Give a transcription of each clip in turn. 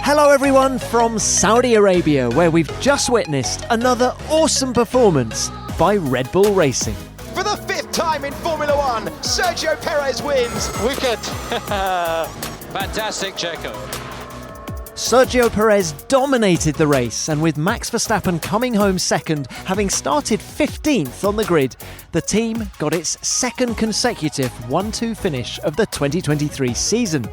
Hello everyone from Saudi Arabia, where we've just witnessed another awesome performance by Red Bull Racing. For the fifth time in Formula One, Sergio Perez wins. Wicked. Fantastic, Checo. Sergio Perez dominated the race, and with Max Verstappen coming home second, having started 15th on the grid, the team got its second consecutive 1-2 finish of the 2023 season.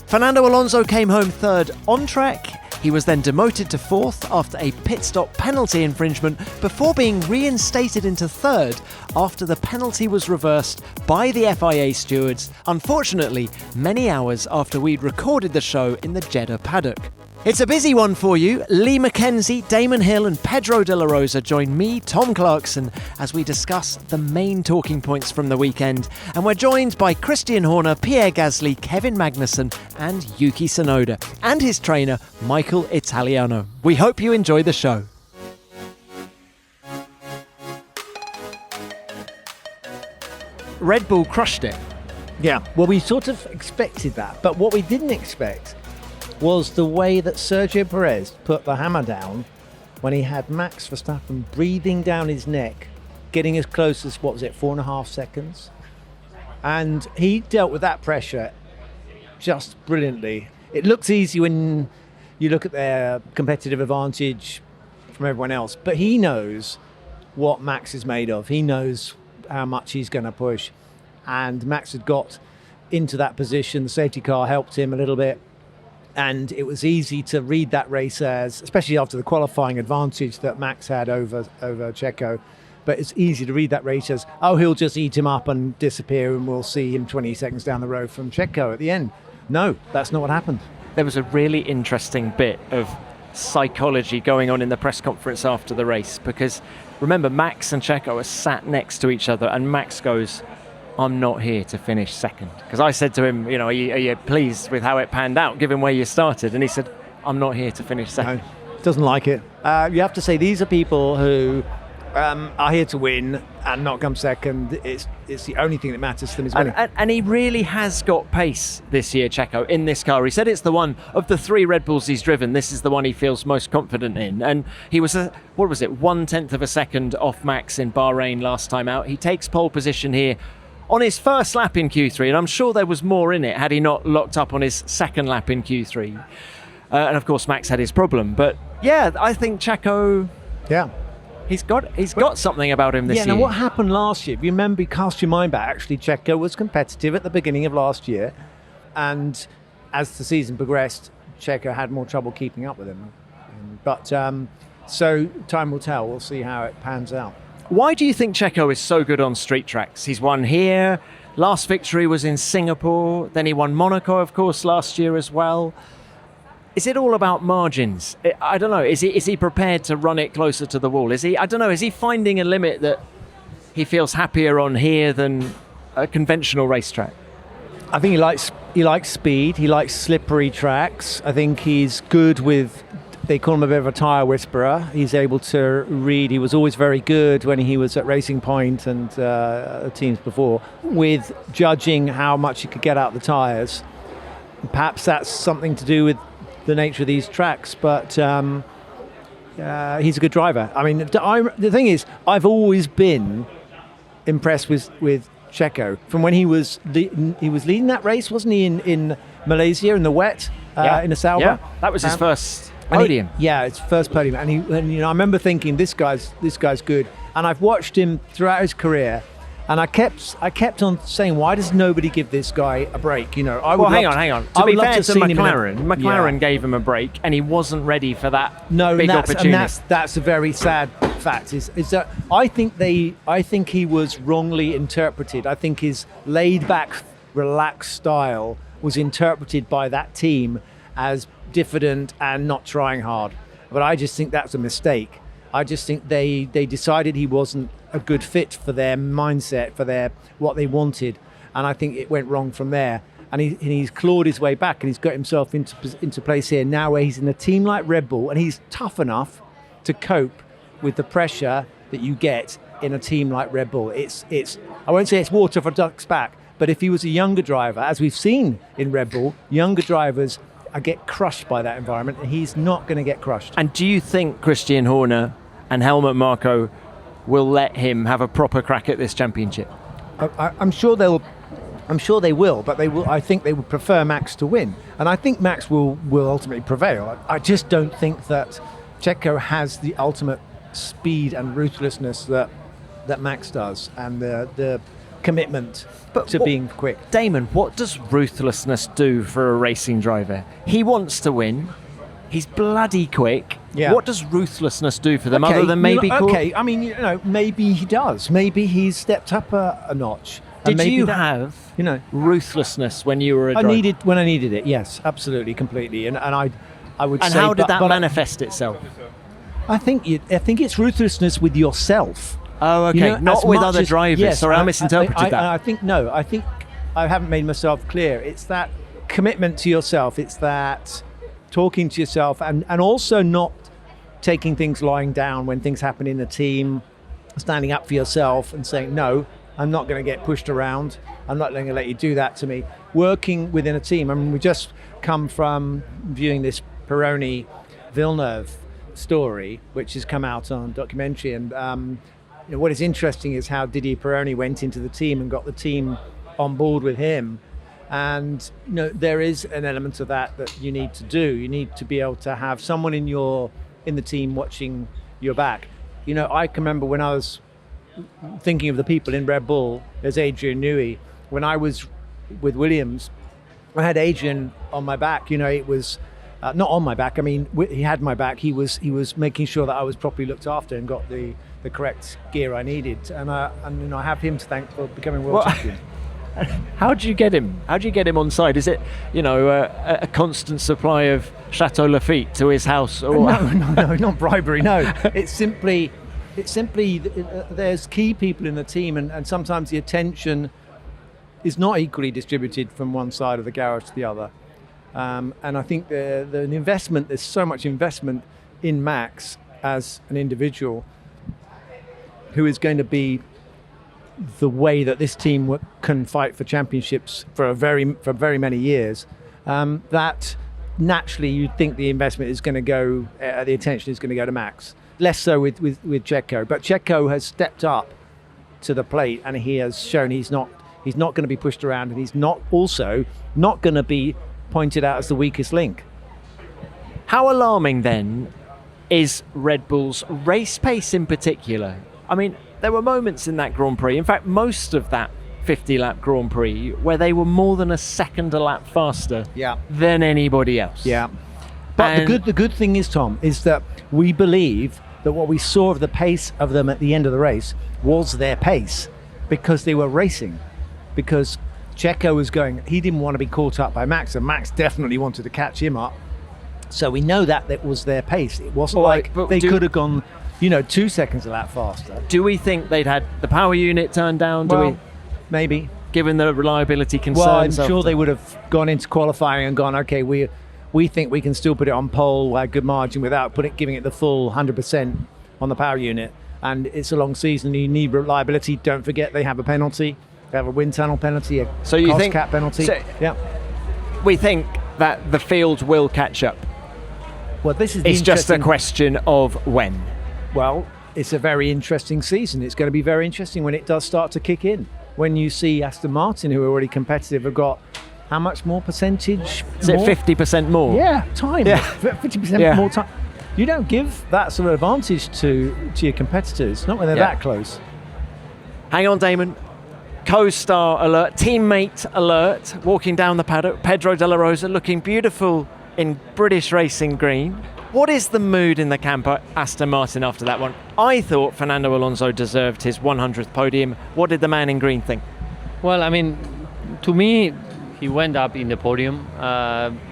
Fernando Alonso came home third on track. He was then demoted to fourth after a pit stop penalty infringement before being reinstated into third after the penalty was reversed by the FIA stewards, unfortunately many hours after we'd recorded the show in the Jeddah paddock. It's a busy one for you. Lee McKenzie, Damon Hill and Pedro de la Rosa join me, Tom Clarkson, as we discuss the main talking points from the weekend. And we're joined by Christian Horner, Pierre Gasly, Kevin Magnussen and Yuki Tsunoda, and his trainer, Michael Italiano. We hope you enjoy the show. Red Bull crushed it. Yeah, well, we sort of expected that, but what we didn't expect was the way that Sergio Perez put the hammer down when he had Max Verstappen breathing down his neck, getting as close as, 4.5 seconds? And he dealt with that pressure just brilliantly. It looks easy when you look at their competitive advantage from everyone else, but he knows what Max is made of. He knows how much he's going to push. And Max had got into that position. The safety car helped him a little bit. And it was easy to read that race as, especially after the qualifying advantage that Max had over Checo, but it's easy to read that race as, he'll just eat him up and disappear and we'll see him 20 seconds down the road from Checo at the end. No, that's not what happened. There was a really interesting bit of psychology going on in the press conference after the race, because remember, Max and Checo are sat next to each other and Max goes, I'm not here to finish second. Because I said to him, are you pleased with how it panned out, given where you started? And he said, I'm not here to finish second. No, doesn't like it. You have to say these are people who are here to win and not come second. It's the only thing that matters to them is winning. And he really has got pace this year, Checo, in this car. He said it's the one of the 3 Red Bulls he's driven. This is the one he feels most confident in. And he was, 1/10 of a second off Max in Bahrain last time out. He takes pole position here on his first lap in Q3, and I'm sure there was more in it had he not locked up on his second lap in Q3. And of course, Max had his problem. But yeah, I think Checo, he's got something about him this year. Yeah, now what happened last year? If you remember, cast your mind back, actually, Checo was competitive at the beginning of last year. And as the season progressed, Checo had more trouble keeping up with him. So time will tell. We'll see how it pans out. Why do you think Checo is so good on street tracks? He's won here. Last victory was in Singapore. Then he won Monaco, of course, last year as well. Is it all about margins? I don't know. Is he prepared to run it closer to the wall? Is he finding a limit that he feels happier on here than a conventional racetrack? I think he likes speed. He likes slippery tracks. I think he's good with, they call him a bit of a tyre whisperer. He's able to read. He was always very good when he was at Racing Point and teams before with judging how much he could get out of the tyres. Perhaps that's something to do with the nature of these tracks, but he's a good driver. I mean, the thing is, I've always been impressed with Checo from when he was leading that race, wasn't he, in Malaysia in the wet in the Sauber? Yeah, that was his first podium. It's first podium, and I remember thinking this guy's good, and I've watched him throughout his career, and I kept on saying, why does nobody give this guy a break? Hang on. To be fair to McLaren gave him a break, and he wasn't ready for that big opportunity. And that's a very sad fact. Is that I think he was wrongly interpreted. I think his laid-back, relaxed style was interpreted by that team as diffident and not trying hard. But I just think that's a mistake. I just think they decided he wasn't a good fit for their mindset, for what they wanted, and I think it went wrong from there. And he's clawed his way back, and he's got himself into place here now, where he's in a team like Red Bull, and he's tough enough to cope with the pressure that you get in a team like Red Bull. It's I won't say it's water for ducks back, but if he was a younger driver, as we've seen in Red Bull, younger drivers get crushed by that environment, and he's not going to get crushed. And do you think Christian Horner and Helmut Marko will let him have a proper crack at this championship? I'm sure they will, but I think they would prefer Max to win, and I think Max will ultimately prevail. I just don't think that Checo has the ultimate speed and ruthlessness that Max does, and the commitment to being quick. Damon, what does ruthlessness do for a racing driver? He wants to win. He's bloody quick. Yeah. What does ruthlessness do for them, other than maybe... I mean, maybe he does. Maybe he's stepped up a notch. Did you have ruthlessness when you were a driver? When I needed it, yes, absolutely, completely. And I would say... And how did that manifest itself? I think it's ruthlessness with yourself. Oh, okay. Not with other drivers. Yes, Sorry, I misinterpreted that. I think I haven't made myself clear. It's that commitment to yourself. It's that talking to yourself, and also not taking things lying down when things happen in a team, standing up for yourself and saying, no, I'm not going to get pushed around. I'm not going to let you do that to me. Working within a team. I mean, we just come from viewing this Pironi-Villeneuve story, which has come out on documentary, and what is interesting is how Didier Pironi went into the team and got the team on board with him. And there is an element of that you need to do. You need to be able to have someone in the team watching your back. I can remember when I was thinking of the people in Red Bull, there's Adrian Newey. When I was with Williams, I had Adrian on my back. It was not on my back. I mean, he had my back. He was making sure that I was properly looked after and got the correct gear I needed. And I have him to thank for becoming world champion. How do you get him? How do you get him on side? Is it, a constant supply of Chateau Lafite to his house? Or No, not bribery. No, it's simply there's key people in the team, and sometimes the attention is not equally distributed from one side of the garage to the other. And I think the investment, there's so much investment in Max as an individual, who is going to be the way that this team can fight for championships for very many years, that naturally you'd think the investment is going to go, the attention is going to go to Max. Less so with Checo, but Checo has stepped up to the plate, and he has shown he's not going to be pushed around, and he's not going to be pointed out as the weakest link. How alarming then is Red Bull's race pace in particular? I mean, there were moments in that Grand Prix, in fact most of that 50-lap Grand Prix, where they were more than a second a lap faster than anybody else. Yeah. But the good thing is, Tom, is that we believe that what we saw of the pace of them at the end of the race was their pace, because they were racing. Because Checo was going, he didn't want to be caught up by Max, and Max definitely wanted to catch him up. So we know that was their pace. It wasn't they could have gone 2 seconds a lap faster. Do we think they'd had the power unit turned down? Maybe. Given the reliability concerns? Well, I'm sure they would have gone into qualifying and gone, okay, we think we can still put it on pole at a good margin without giving it the full 100% on the power unit. And it's a long season. You need reliability. Don't forget they have a penalty. They have a wind tunnel penalty, cost cap penalty. We think that the field will catch up. Well, it's just a question of when. Well, it's a very interesting season. It's going to be very interesting when it does start to kick in. When you see Aston Martin, who are already competitive, have got how much more percentage? Is it 50% more? Yeah, time. 50% more time. You don't give that sort of advantage to your competitors, not when they're that close. Hang on, Damon. Co-star alert, teammate alert, walking down the paddock. Pedro de la Rosa looking beautiful in British racing green. What is the mood in the camp at Aston Martin after that one? I thought Fernando Alonso deserved his 100th podium. What did the man in green think? Well, I mean, to me, he went up in the podium.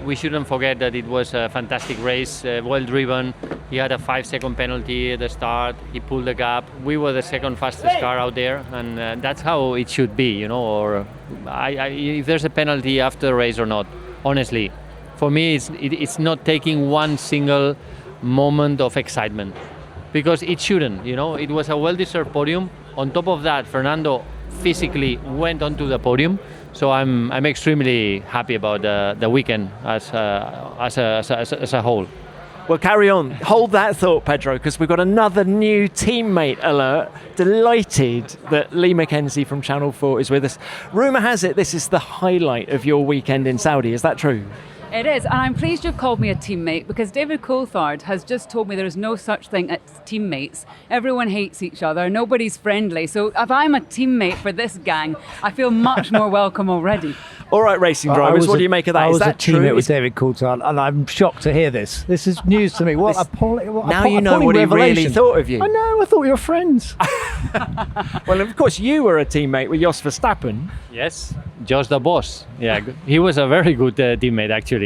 We shouldn't forget that it was a fantastic race, well driven. He had a 5-second penalty at the start. He pulled the gap. We were the second fastest car out there, and that's how it should be, Or if there's a penalty after the race or not, honestly, for me, it's not taking one single moment of excitement, because it shouldn't. It was a well-deserved podium. On top of that, Fernando physically went onto the podium. So I'm extremely happy about the weekend as a whole. Well, carry on. Hold that thought, Pedro, because we've got another new teammate alert. Delighted that Lee McKenzie from Channel 4 is with us. Rumour has it this is the highlight of your weekend in Saudi. Is that true? It is, and I'm pleased you've called me a teammate, because David Coulthard has just told me there is no such thing as teammates. Everyone hates each other, nobody's friendly. So if I'm a teammate for this gang, I feel much more welcome already. All right, racing drivers, what do you make of that? I was Is that a teammate true? with David Coulthard, and I'm shocked to hear this. This is news to me. What Now you know what he really thought of you. I know, I thought we were friends. Well, of course, you were a teammate with Jos Verstappen. Yes, Jos the boss. Yeah, he was a very good teammate actually.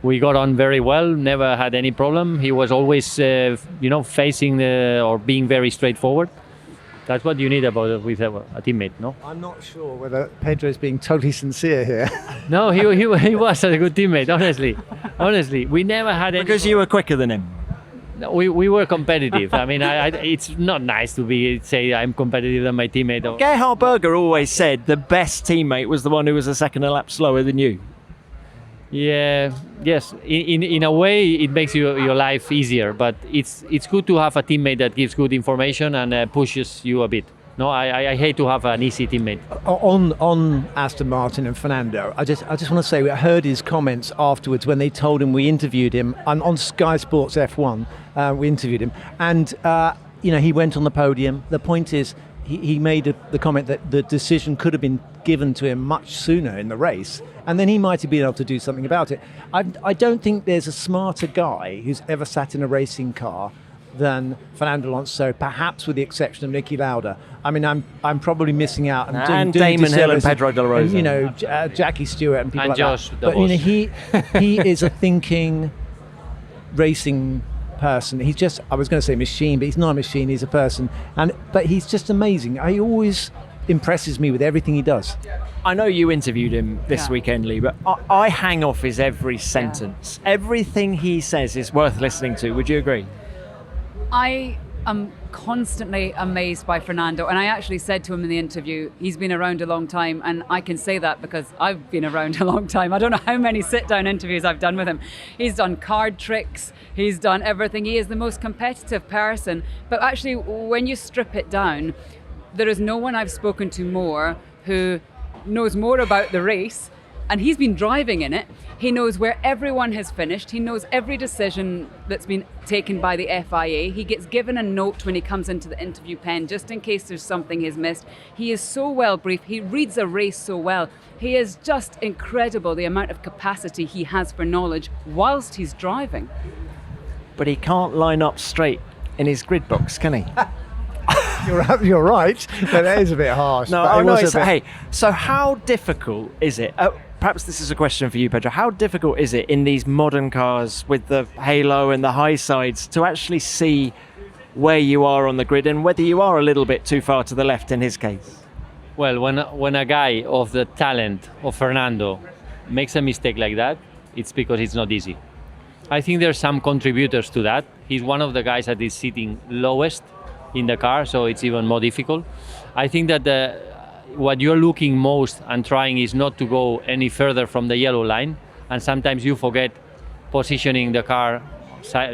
We got on very well, never had any problem. He was always, facing or being very straightforward. That's what you need with a teammate, no? I'm not sure whether Pedro is being totally sincere here. No, he was a good teammate, honestly. Honestly, we never had any... Because you were quicker than him. No, we were competitive. I mean, it's not nice to say I'm competitive than my teammate. Gerhard Berger always said the best teammate was the one who was a second a lap slower than you. Yeah, yes. In a way, it makes your life easier. But it's good to have a teammate that gives good information and pushes you a bit. No, I hate to have an easy teammate. On Aston Martin and Fernando, I just want to say I heard his comments afterwards when they told him we interviewed him on Sky Sports F1. We interviewed him, and he went on the podium. The point is, he made the comment that the decision could have been given to him much sooner in the race, and then he might have been able to do something about it. I don't think there's a smarter guy who's ever sat in a racing car than Fernando Alonso, perhaps with the exception of Niki Lauda. I mean, I'm probably missing out. And Damon Hill and Pedro de la Rosa. And, Jackie Stewart and people and like Josh, that. But he is a thinking racing person. He's just, I was going to say machine, but he's not a machine, he's a person. But he's just amazing. He always impresses me with everything he does. I know you interviewed him this weekend, Lee, but I hang off his every sentence. Everything he says is worth listening to. Would you agree? I am constantly amazed by Fernando, and I actually said to him in the interview, he's been around a long time, and I can say that because I've been around a long time. I don't know how many sit-down interviews I've done with him. He's done card tricks, he's done everything. He is the most competitive person, but actually when you strip it down, there is no one I've spoken to more who knows more about the race, and he's been driving in it. He knows where everyone has finished. He knows every decision that's been taken by the FIA. He gets given a note when he comes into the interview pen, just in case there's something he's missed. He is so well briefed. He reads a race so well. He is just incredible, the amount of capacity he has for knowledge whilst he's driving. But he can't line up straight in his grid box, can he? You're right, but that is a bit harsh. Hey, so how difficult is it? Perhaps this is a question for you, Pedro. How difficult is it in these modern cars with the halo and the high sides to actually see where you are on the grid and whether you are a little bit too far to the left in his case? Well, when a guy of the talent of Fernando makes a mistake like that, it's because it's not easy. I think there's some contributors to that. He's one of the guys that is sitting lowest in the car, so it's even more difficult. I think that what you're looking most and trying is not to go any further from the yellow line, and sometimes you forget positioning the car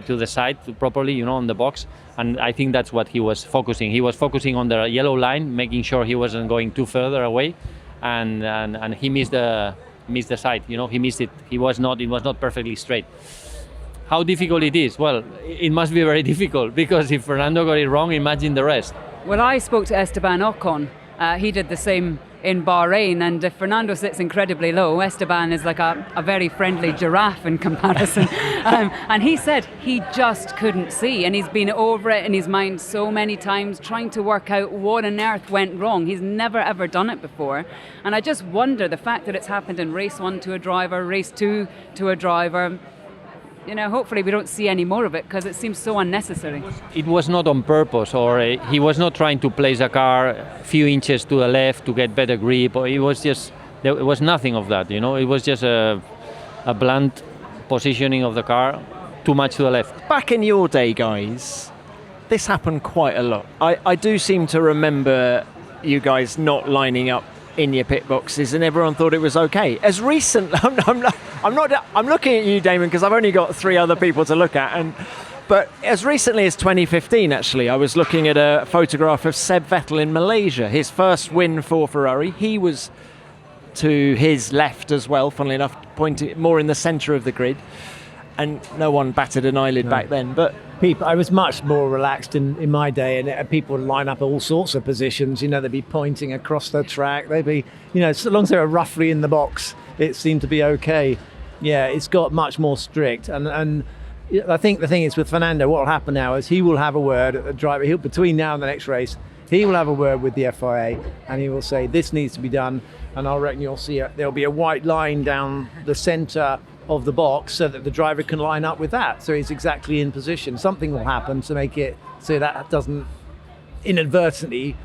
to the side properly, on the box, and I think that's what he was focusing. He was focusing on the yellow line, making sure he wasn't going too further away, and he missed the side. He missed it. It was not perfectly straight. How difficult it is? Well, it must be very difficult, because if Fernando got it wrong, imagine the rest. Well, I spoke to Esteban Ocon. He did the same in Bahrain, and if Fernando sits incredibly low, Esteban is like a very friendly giraffe in comparison. And he said he just couldn't see, and he's been over it in his mind so many times, trying to work out what on earth went wrong. He's never ever done it before, and I just wonder, the fact that it's happened in race 1 to a driver, race 2 to a driver, hopefully we don't see any more of it, because it seems so unnecessary. It was not on purpose, or he was not trying to place a car a few inches to the left to get better grip, or it was nothing of that, It was just a blunt positioning of the car, too much to the left. Back in your day, guys, this happened quite a lot. I do seem to remember you guys not lining up in your pit boxes, and everyone thought it was okay. As recent, I'm looking at you, Damon, because I've only got 3 other people to look at, but as recently as 2015, actually, I was looking at a photograph of Seb Vettel in Malaysia, his first win for Ferrari. He was to his left as well, funnily enough, pointing more in the centre of the grid, and no one batted an eyelid back then. But I was much more relaxed in my day, and people would line up all sorts of positions. They'd be pointing across the track. They'd be, so long as they were roughly in the box, it seemed to be okay. Yeah, it's got much more strict, and I think the thing is with Fernando, what will happen now is he will have a word at the driver. Between now and the next race, he will have a word with the FIA, and he will say this needs to be done. And I reckon you'll see there'll be a white line down the centre of the box so that the driver can line up with that, so he's exactly in position. Something will happen to make it so that doesn't inadvertently,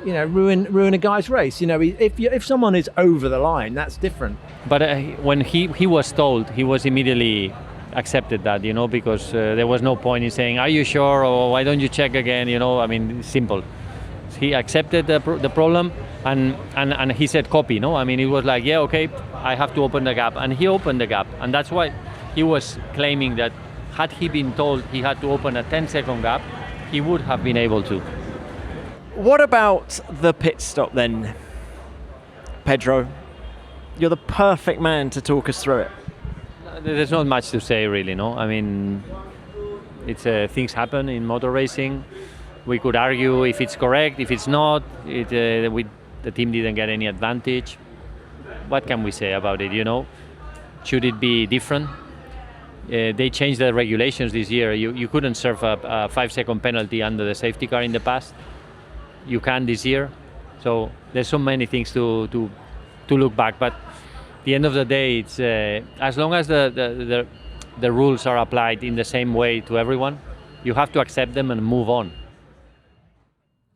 ruin a guy's race. If someone is over the line, that's different. But when he was told, he was immediately accepted that, because there was no point in saying, "Are you sure?" or "Why don't you check again?" I mean, it's simple. He accepted the problem, and he said copy. It was like, yeah, okay, I have to open the gap, and he opened the gap, and that's why he was claiming that had he been told he had to open a 10-second gap, he would have been able to. what about the pit stop then, Pedro? You're the perfect man to talk us through it. There's not much to say, really, no? I mean, it's things happen in motor racing. We could argue if it's correct, if it's not. The team didn't get any advantage. What can we say about it, Should it be different? They changed the regulations this year. You couldn't serve a 5-second penalty under the safety car in the past. You can this year. So there's so many things to look back. But at the end of the day, it's as long as the rules are applied in the same way to everyone, you have to accept them and move on.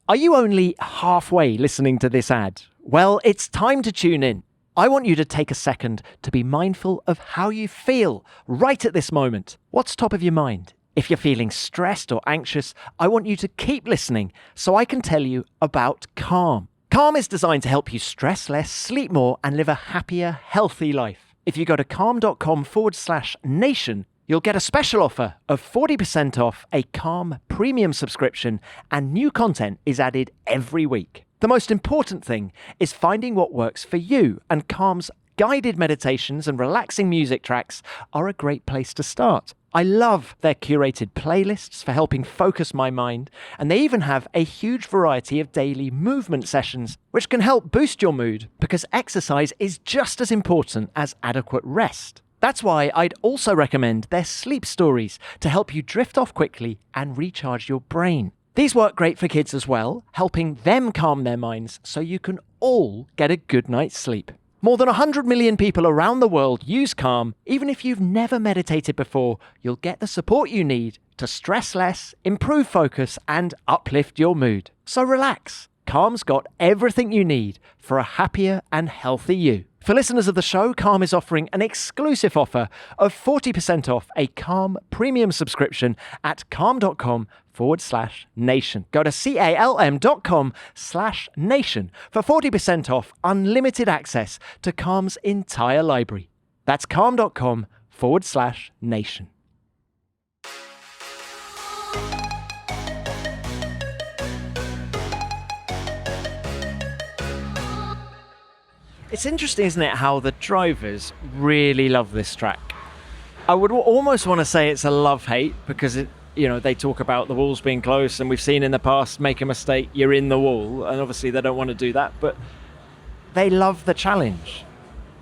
Are you only halfway listening to this ad? Well, it's time to tune in. I want you to take a second to be mindful of how you feel right at this moment. What's top of your mind? If you're feeling stressed or anxious, I want you to keep listening so I can tell you about Calm. Calm is designed to help you stress less, sleep more, and live a happier, healthy life. If you go to calm.com/nation, you'll get a special offer of 40% off a Calm premium subscription, and new content is added every week. The most important thing is finding what works for you, and Calm's guided meditations and relaxing music tracks are a great place to start. I love their curated playlists for helping focus my mind, and they even have a huge variety of daily movement sessions, which can help boost your mood because exercise is just as important as adequate rest. That's why I'd also recommend their sleep stories to help you drift off quickly and recharge your brain. These work great for kids as well, helping them calm their minds so you can all get a good night's sleep. More than 100 million people around the world use Calm. Even if you've never meditated before, you'll get the support you need to stress less, improve focus, and uplift your mood. So relax. Calm's got everything you need for a happier and healthy you. For listeners of the show, Calm is offering an exclusive offer of 40% off a Calm premium subscription at calm.com/nation. Go to calm.com/nation for 40% off unlimited access to Calm's entire library. That's calm.com/nation. It's interesting, isn't it, how the drivers really love this track. I would almost want to say it's a love-hate because they talk about the walls being close, and we've seen in the past, make a mistake, you're in the wall, and obviously they don't want to do that, but they love the challenge.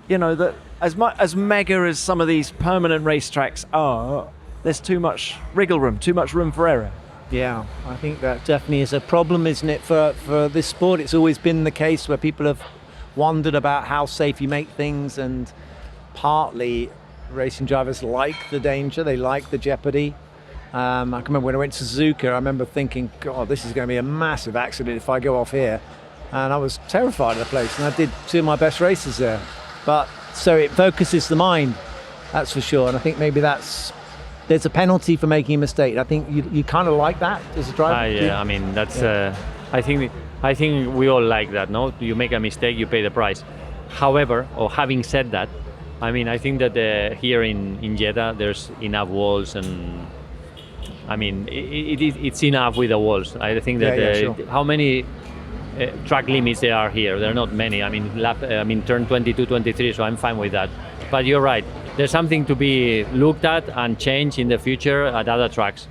That as mega as some of these permanent racetracks are, there's too much wriggle room, too much room for error. Yeah, I think that definitely is a problem, isn't it, for this sport? It's always been the case where people have wondered about how safe you make things, and partly racing drivers like the danger, they like the jeopardy. I can remember when I went to Suzuka, I remember thinking, God, this is going to be a massive accident if I go off here. And I was terrified of the place, and I did 2 of my best races there. But so it focuses the mind, that's for sure. And I think maybe there's a penalty for making a mistake. I think you kind of like that as a driver. Yeah, I mean, that's I think we all like that. No, you make a mistake, you pay the price. However, or having said that, I mean, I think that here in Jeddah there's enough walls, and I mean it's enough with the walls. I think that sure. How many track limits there are here? There are not many. I mean, turn 22, 23. So I'm fine with that. But you're right. There's something to be looked at and changed in the future at other tracks.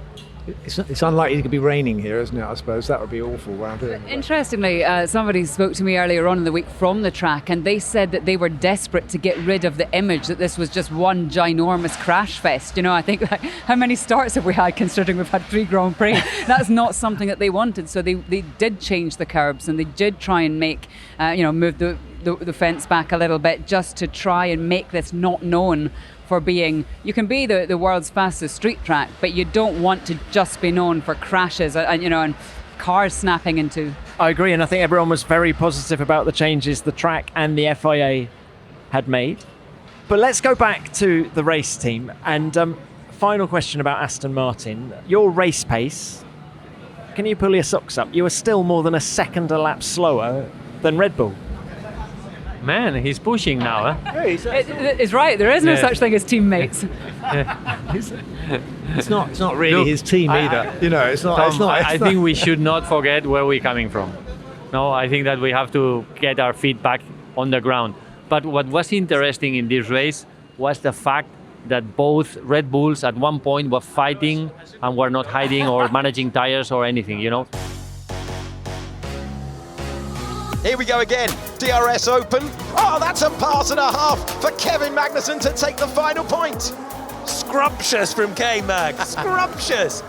It's unlikely it could be raining here, isn't it? I suppose that would be awful round here. Interestingly, somebody spoke to me earlier on in the week from the track, and they said that they were desperate to get rid of the image that this was just one ginormous crash fest. You know, I think, like, how many starts have we had, considering we've had 3 Grand Prix? That's not something that they wanted. So they did change the curbs, and they did try and make, move the fence back a little bit, just to try and make this not known for being, you can be the world's fastest street track, but you don't want to just be known for crashes and cars snapping into. I agree, and I think everyone was very positive about the changes the track and the FIA had made. But let's go back to the race team, and final question about Aston Martin. Your race pace, can you pull your socks up? You were still more than a second a lap slower than Red Bull. Man, he's pushing now. It's right. There is no such thing as teammates. It's not really his team either. It's not. Tom, I think we should not forget where we're coming from. No, I think that we have to get our feet back on the ground. But what was interesting in this race was the fact that both Red Bulls at one point were fighting and were not hiding or managing tires or anything. Here we go again. DRS open. Oh, that's a pass and a half for Kevin Magnussen to take the final point. Scrumptious from K-Mag. Scrumptious.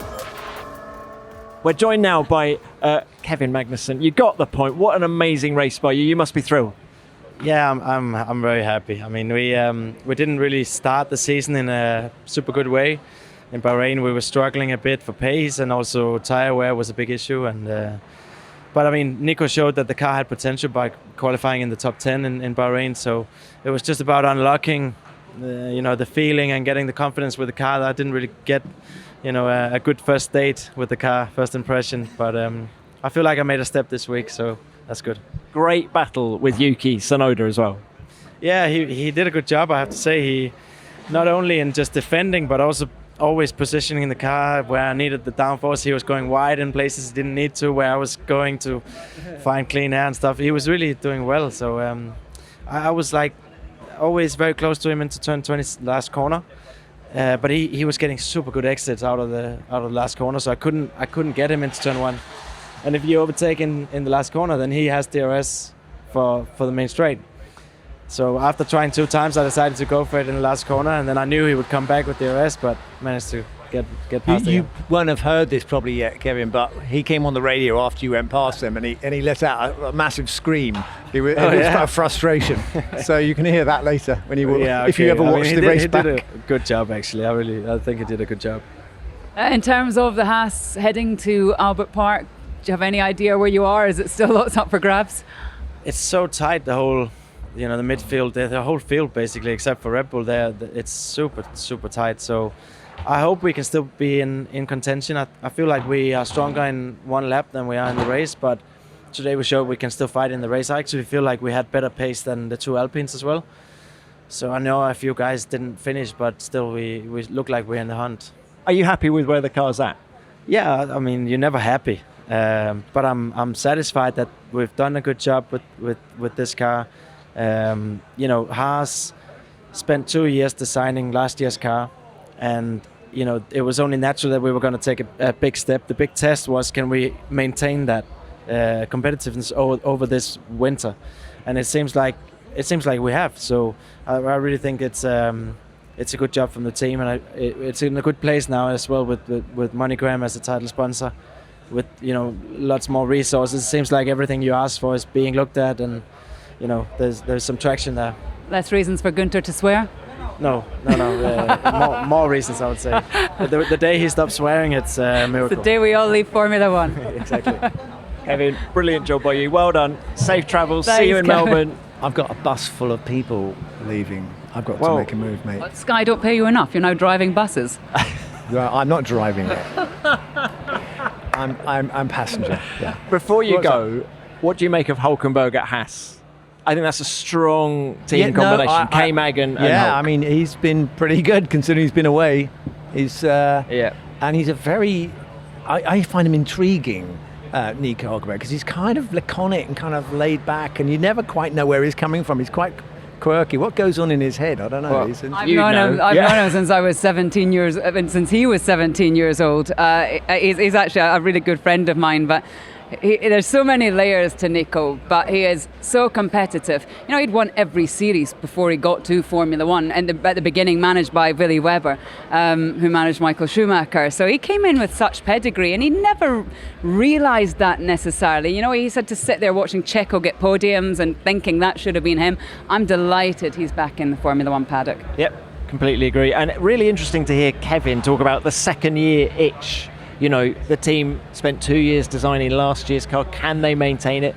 We're joined now by Kevin Magnussen. You got the point. What an amazing race by you. You must be thrilled. Yeah, I'm very happy. I mean, we didn't really start the season in a super good way. In Bahrain, we were struggling a bit for pace, and also tire wear was a big issue. But I mean, Nico showed that the car had potential by qualifying in the top 10 in Bahrain. So it was just about unlocking, the feeling and getting the confidence with the car. I didn't really get, a good first date with the car, first impression. But I feel like I made a step this week, so that's good. Great battle with Yuki Tsunoda as well. Yeah, he did a good job, I have to say. He not only in just defending, but also always positioning the car where I needed the downforce. He was going wide in places he didn't need to, where I was going to find clean air and stuff. He was really doing well. So I was like always very close to him into turn 20 last corner. But he was getting super good exits out of the last corner, so I couldn't get him into turn 1. And if you overtake in the last corner, then he has DRS for the main straight. So after trying 2 times, I decided to go for it in the last corner, and then I knew he would come back with DRS, but managed to get past him. You won't have heard this probably yet, Kevin, but he came on the radio after you went past him, and he let out a massive scream. It was about frustration. So you can hear that later when you if you ever watch the race back. He did a good job, actually. I think he did a good job. In terms of the Haas heading to Albert Park, do you have any idea where you are? Is it still lots up for grabs? It's so tight, the whole, the midfield, the whole field basically, except for Red Bull there. It's super, super tight. So I hope we can still be in contention. I feel like we are stronger in one lap than we are in the race, but today we showed we can still fight in the race. I actually feel like we had better pace than the 2 Alpines as well. So I know a few guys didn't finish, but still we look like we're in the hunt. Are you happy with where the car's at? Yeah, I mean, you're never happy. But I'm satisfied that we've done a good job with this car. Haas spent 2 years designing last year's car, and it was only natural that we were going to take a big step. The big test was, can we maintain that competitiveness over this winter, and it seems like we have. So I really think it's a good job from the team, and it's in a good place now as well with MoneyGram as a title sponsor. With lots more resources, it seems like everything you ask for is being looked at, and there's some traction there. Less reasons for Günther to swear? No. More reasons, I would say. The day he stops swearing, it's a miracle. It's the day we all leave Formula One. Exactly. Kevin, brilliant job by you. Well done. Safe travels. Thanks, See you in Kevin. Melbourne. I've got a bus full of people leaving. I've got to make a move, mate. But Sky don't pay you enough. You're now driving buses. I'm not driving it. I'm passenger. Yeah. Before you What's go, what do you make of Hulkenberg at Haas? I think that's a strong team combination. K-Mag and Hulk. I mean, he's been pretty good considering he's been away. He's and he's a very. I find him intriguing, Nico Hulkenberg, because he's kind of laconic and kind of laid back, and you never quite know where he's coming from. He's quite quirky. What goes on in his head? I don't know. Well, I've known him since I was 17 years. Since he was 17 years old. He's actually a really good friend of mine, but. There's so many layers to Nico, but he is so competitive. You know, he'd won every series before he got to Formula One, and at the beginning managed by Willy Webber, who managed Michael Schumacher. So he came in with such pedigree, and he never realised that necessarily. You know, he had to sit there watching Checo get podiums and thinking that should have been him. I'm delighted he's back in the Formula One paddock. Yep, completely agree. And really interesting to hear Kevin talk about the second year itch. You know, the team spent 2 years designing last year's car. Can they maintain it?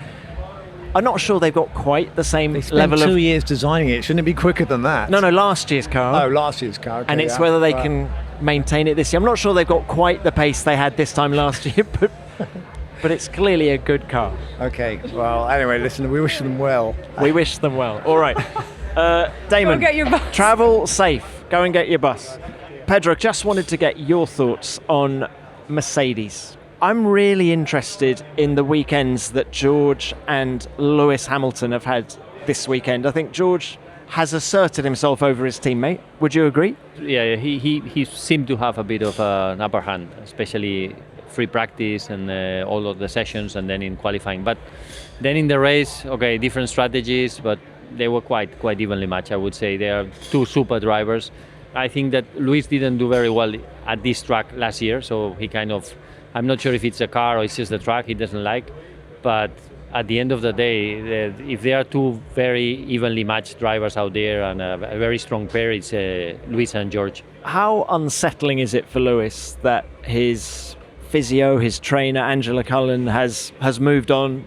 I'm not sure they've got quite the same level of... 2 years designing it. Shouldn't it be quicker than that? No, last year's car. Oh, last year's car. Okay, and it's whether they can maintain it this year. I'm not sure they've got quite the pace they had this time last year, but it's clearly a good car. Okay, well, anyway, listen, we wish them well. We wish them well. All right. Damon, Go get your bus. Travel safe. Go and get your bus. Pedro, just wanted to get your thoughts on Mercedes. I'm really interested in the weekends that George and Lewis Hamilton have had this weekend. I think George has asserted himself over his teammate. Would you agree? Yeah, he seemed to have a bit of an upper hand, especially free practice and all of the sessions, and then in qualifying. But then in the race, okay, different strategies, but they were quite evenly matched, I would say. They are two super drivers. I think that Lewis didn't do very well at this track last year, so he kind of, I'm not sure if it's a car or it's just the track he doesn't like, but at the end of the day, if there are two very evenly matched drivers out there and a very strong pair, it's Lewis and George. How unsettling is it for Lewis that his physio, his trainer, Angela Cullen, has moved on?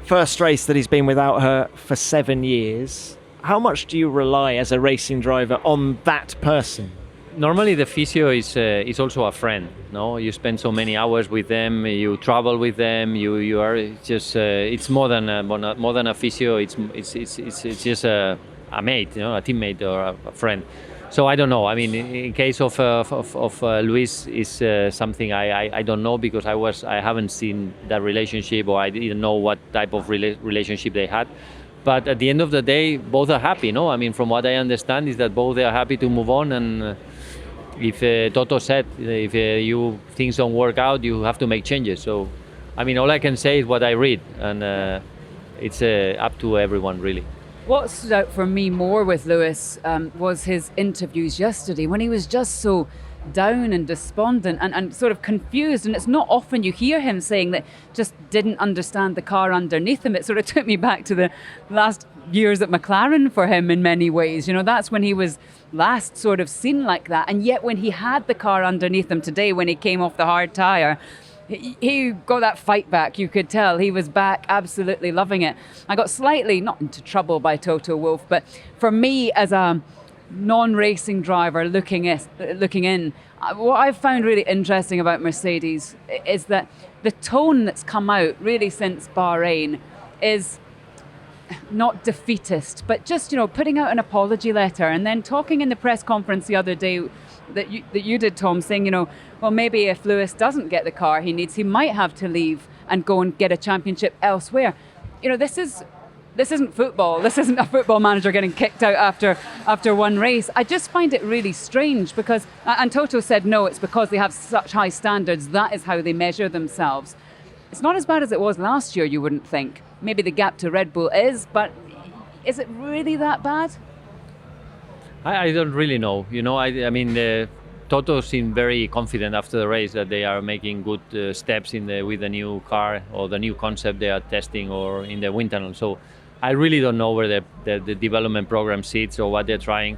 First race that he's been without her for 7 years. How much do you rely as a racing driver on that person? Normally the physio is also a friend. No, you spend so many hours with them, you travel with them, you are just it's more than a physio. It's just a mate, you know, a teammate or a friend. So I don't know. I mean, in case of Luis, is something I don't know, because I haven't seen that relationship, or I didn't know what type of relationship they had. But at the end of the day, both are happy, no? I mean, from what I understand is that both are happy to move on. And if Toto said, if things don't work out, you have to make changes. So, I mean, all I can say is what I read, and it's up to everyone, really. What stood out for me more with Lewis was his interviews yesterday, when he was just so down and despondent and sort of confused. And it's not often you hear him saying that just didn't understand the car underneath him. It sort of took me back to the last years at McLaren for him in many ways. You know, that's when he was last sort of seen like that. And yet when he had the car underneath him today, when he came off the hard tyre, he got that fight back. You could tell he was back, absolutely loving it. I got slightly, not into trouble by Toto Wolff, but for me as a non-racing driver looking in, what I've found really interesting about Mercedes is that the tone that's come out really since Bahrain is not defeatist, but just, you know, putting out an apology letter, and then talking in the press conference the other day that you did, Tom, saying, you know, well, maybe if Lewis doesn't get the car he needs, he might have to leave and go and get a championship elsewhere. You know, this isn't football. This isn't a football manager getting kicked out after one race. I just find it really strange because, and Toto said no, it's because they have such high standards. That is how they measure themselves. It's not as bad as it was last year, you wouldn't think. Maybe the gap to Red Bull is, but is it really that bad? I don't really know. You know, I mean, Toto seemed very confident after the race that they are making good steps with the new car or the new concept they are testing or in the wind tunnel. So I really don't know where the development program sits or what they're trying.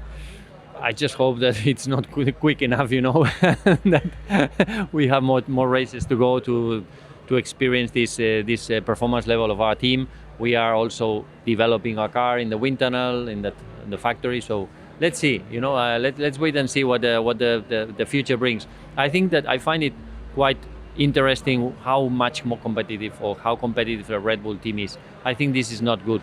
I just hope that it's not quick enough, you know, that we have more races to go to experience this performance level of our team. We are also developing our car in the wind tunnel, in the factory. So let's see, you know, let's wait and see what the future brings. I think that I find it quite interesting how much more competitive or how competitive the Red Bull team is. I think this is not good.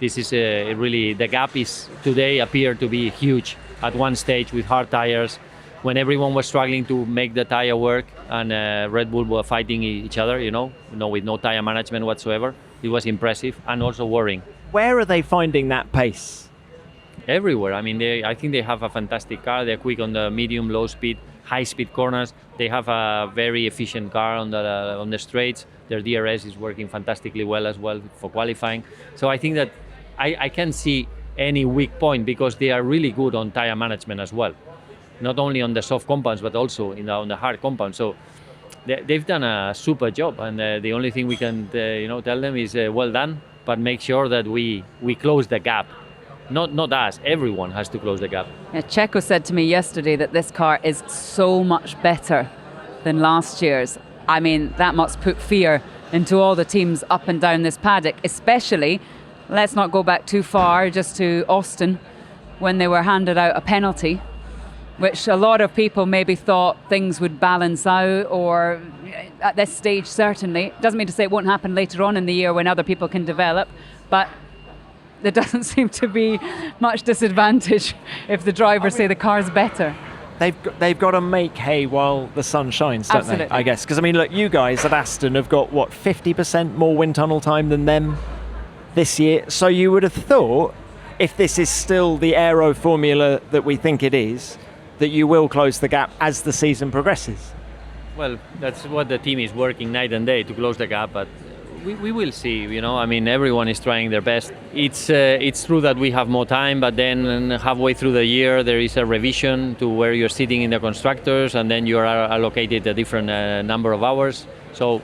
This is really, the gap is today appeared to be huge at one stage with hard tires, when everyone was struggling to make the tire work, and Red Bull were fighting each other, with no tire management whatsoever. It was impressive and also worrying. Where are they finding that pace? Everywhere. I mean, I think they have a fantastic car. They're quick on the medium, low speed, high speed corners. They have a very efficient car on the straights. Their DRS is working fantastically well as well for qualifying. So I think that I can't see any weak point, because they are really good on tire management as well. Not only on the soft compounds, but also on the hard compounds. So they've done a super job, and the only thing we can tell them is well done, but make sure that we close the gap. Not us, everyone has to close the gap. Yeah, Checo said to me yesterday that this car is so much better than last year's. I mean, that must put fear into all the teams up and down this paddock, especially, let's not go back too far, just to Austin, when they were handed out a penalty, which a lot of people maybe thought things would balance out, or at this stage certainly. Doesn't mean to say it won't happen later on in the year when other people can develop, but there doesn't seem to be much disadvantage if the drivers say the car's better. They've got to make hay while the sun shines, don't Absolutely. they? I guess. Because, I mean, look, you guys at Aston have got, 50% more wind tunnel time than them this year. So you would have thought, if this is still the aero formula that we think it is, that you will close the gap as the season progresses. Well, that's what the team is working night and day to close the gap, but we will see, I mean, everyone is trying their best. It's true that we have more time, but then halfway through the year there is a revision to where you're sitting in the constructors, and then you are allocated a different number of hours. So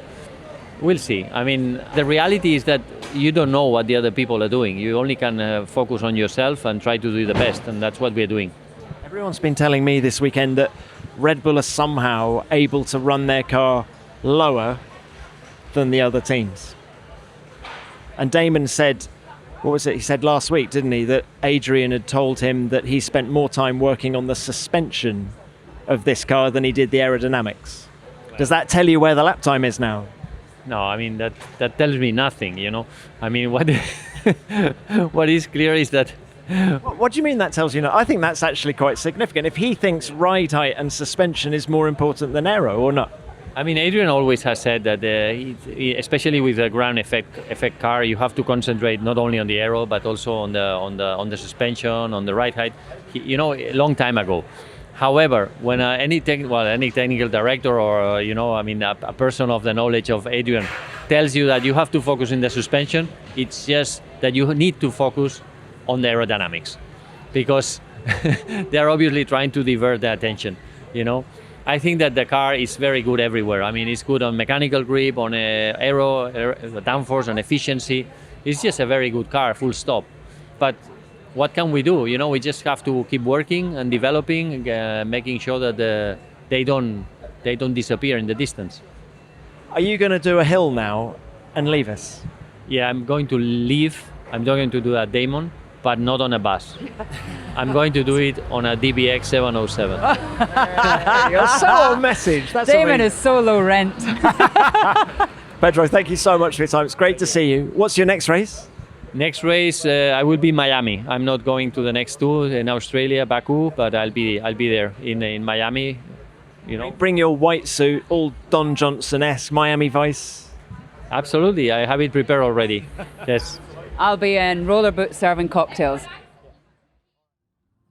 we'll see. I mean, the reality is that you don't know what the other people are doing. You only can focus on yourself and try to do the best, and that's what we're doing. Everyone's been telling me this weekend that Red Bull are somehow able to run their car lower than the other teams. And Damon said, what was it? He said last week, didn't he, that Adrian had told him that he spent more time working on the suspension of this car than he did the aerodynamics. Does that tell you where the lap time is now? No, I mean, that tells me nothing, I mean, what is clear is that... What do you mean that tells you no? I think that's actually quite significant. If he thinks ride height and suspension is more important than aero, or not? I mean, Adrian always has said that, especially with a ground effect car, you have to concentrate not only on the aero but also on the suspension, on the ride height. A long time ago. However, when any technical director or a person of the knowledge of Adrian tells you that you have to focus on the suspension, it's just that you need to focus on the aerodynamics, because they are obviously trying to divert the attention. I think that the car is very good everywhere. I mean, it's good on mechanical grip, on aero, downforce, and efficiency. It's just a very good car, full stop. But what can we do? We just have to keep working and developing, making sure that they don't disappear in the distance. Are you going to do a hill now and leave us? Yeah, I'm going to leave. I'm going to do that Damon, but not on a bus. I'm going to do it on a DBX 707. You're so on message. That's Damon is so low rent. Pedro, thank you so much for your time. It's great to see you. What's your next race? Next race, I will be in Miami. I'm not going to the next two in Australia, Baku, but I'll be there in Miami. Bring your white suit, all Don Johnson-esque, Miami Vice. Absolutely, I have it prepared already. Yes. I'll be in roller boots serving cocktails.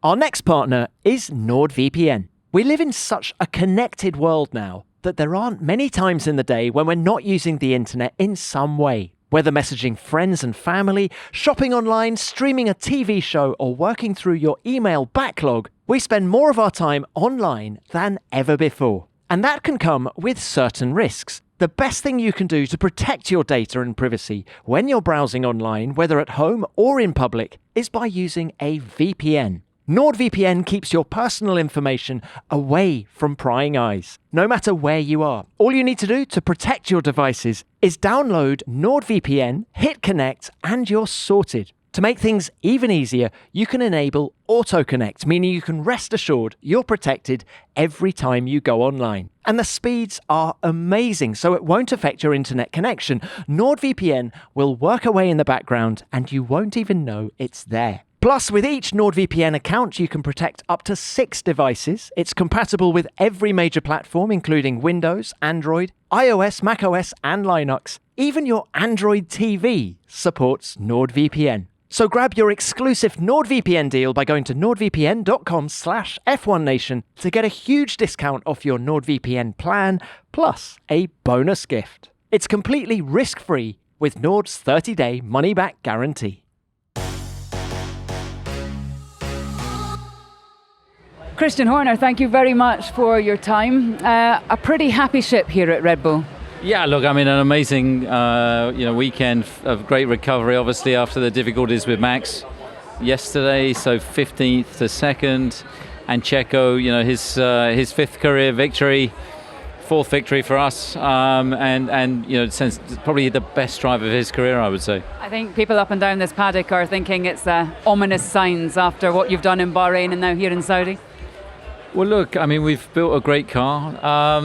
Our next partner is NordVPN. We live in such a connected world now that there aren't many times in the day when we're not using the internet in some way. Whether messaging friends and family, shopping online, streaming a TV show, or working through your email backlog, we spend more of our time online than ever before. And that can come with certain risks. The best thing you can do to protect your data and privacy when you're browsing online, whether at home or in public, is by using a VPN. NordVPN keeps your personal information away from prying eyes, no matter where you are. All you need to do to protect your devices is download NordVPN, hit connect, and you're sorted. To make things even easier, you can enable auto connect, meaning you can rest assured you're protected every time you go online. And the speeds are amazing, so it won't affect your internet connection. NordVPN will work away in the background and you won't even know it's there. Plus, with each NordVPN account, you can protect up to 6 devices. It's compatible with every major platform, including Windows, Android, iOS, macOS, and Linux. Even your Android TV supports NordVPN. So grab your exclusive NordVPN deal by going to nordvpn.com/F1Nation to get a huge discount off your NordVPN plan, plus a bonus gift. It's completely risk-free with Nord's 30-day money-back guarantee. Christian Horner, thank you very much for your time. A pretty happy ship here at Red Bull. Yeah, look, I mean, an amazing weekend of great recovery, obviously, after the difficulties with Max yesterday. So 15th to 2nd, and Checo, his 5th career victory, 4th victory for us, and since probably the best drive of his career, I would say. I think people up and down this paddock are thinking it's ominous signs after what you've done in Bahrain and now here in Saudi. Well, look, I mean, we've built a great car.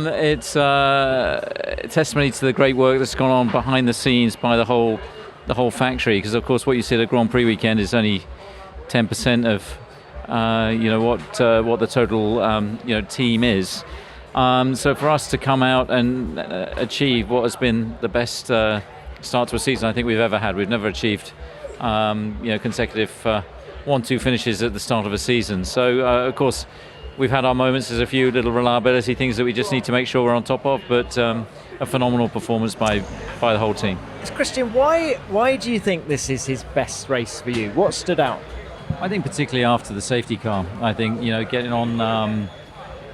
It's a testimony to the great work that's gone on behind the scenes by the whole factory. Because, of course, what you see at a Grand Prix weekend is only 10% of what the total team is. So for us to come out and achieve what has been the best start to a season I think we've ever had. We've never achieved consecutive 1-2 finishes at the start of a season. So, of course, we've had our moments. There's a few little reliability things that we just need to make sure we're on top of, but a phenomenal performance by the whole team. Christian, why do you think this is his best race for you? What stood out? I think particularly after the safety car. I think, getting on